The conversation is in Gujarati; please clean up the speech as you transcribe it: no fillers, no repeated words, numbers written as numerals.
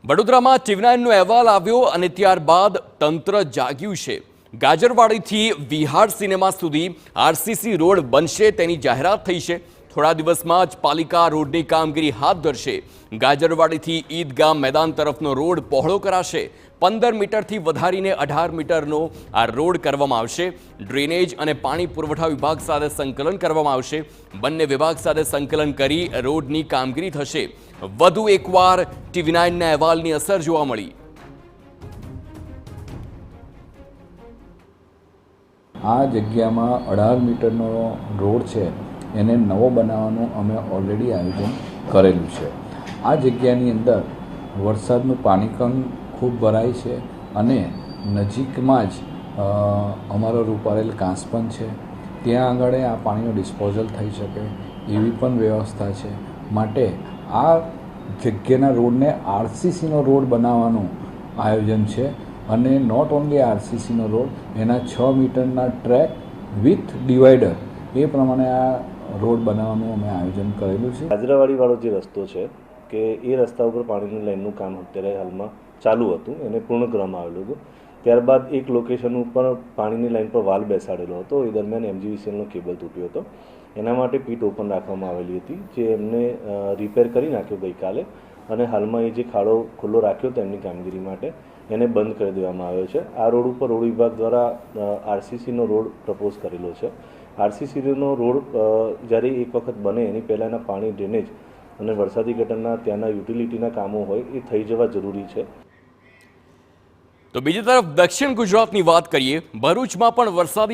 વડોદરામાં ટીવી9નો અહેવાલ આવ્યો અને ત્યારબાદ તંત્ર જાગ્યું છે। ગાજરવાડીથી વિહાર સિનેમા સુધી આરસીસી રોડ બનશે તેની જાહેરાત થઈ છે। થોડા દિવસમાં જ પાલિકા રોડની કામગીરી હાથ ધરશે। ગાજરવાડીથી ઈદગાહ મેદાન તરફનો રોડ પહોળો કરાશે। 15 મીટરથી વધારીને 18 મીટરનો આ રોડ કરવામાં આવશે। ડ્રેનેજ અને પાણી પુરવઠા વિભાગ સાથે સંકલન કરવામાં આવશે। બંને વિભાગ સાથે સંકલન કરી રોડની કામગીરી થશે। વધુ એકવાર ટીવી9ના અહેવાલની અસર જોવા મળી। આ જગ્યામાં 18 મીટરનો રોડ છે એને નવો બનાવવાનું અમે ઓલરેડી આયોજન કરેલું છે। આ જગ્યાની અંદર વરસાદનું પાણી પણ ખૂબ ભરાય છે અને નજીકમાં જ અમારો રૂપારેલ કાંસ પણ છે। ત્યાં આગળ આ પાણીનો ડિસ્પોઝલ થઈ શકે એવી પણ વ્યવસ્થા છે। માટે આ જગ્યાના રોડને આરસીસીનો રોડ બનાવવાનું આયોજન છે અને નોટ ઓનલી આરસીસીનો રોડ, એના 6 મીટરના ટ્રેક વિથ ડિવાઈડર એ પ્રમાણે આ રોડ બનાવવાનું અમે આયોજન કરેલું છે। ગાજરાવાડીવાળો જે રસ્તો છે કે એ રસ્તા ઉપર પાણીની લાઇનનું કામ અત્યારે હાલમાં ચાલુ હતું, એને પૂર્ણ કરવામાં આવેલું હતું। ત્યારબાદ એક લોકેશન ઉપર પાણીની લાઇન પર વાલ બેસાડેલો હતો। એ દરમિયાન એમજીવીસીએલનો કેબલ તૂટ્યો હતો। એના માટે પીટ ઓપન રાખવામાં આવેલી હતી, જે એમને રિપેર કરી નાખ્યો ગઈકાલે અને હાલમાં એ જે ખાડો ખુલ્લો રાખ્યો તેમની કામગીરી માટે એને બંધ કરી દેવામાં આવ્યો છે। આ રોડ ઉપર રોડ વિભાગ દ્વારા આરસીસીનો રોડ પ્રપોઝ કરેલો છે। આરસીસીનો રોડ જ્યારે એક વખત બને એની પહેલાંના પાણી ડ્રેનેજ અને વરસાદી ગટરના ત્યાંના યુટિલિટીના કામો હોય એ થઈ જવા જરૂરી છે। તો બીજી તરફ દક્ષિણ ગુજરાતની વાત કરીએ, ભરૂચમાં પણ વરસાદી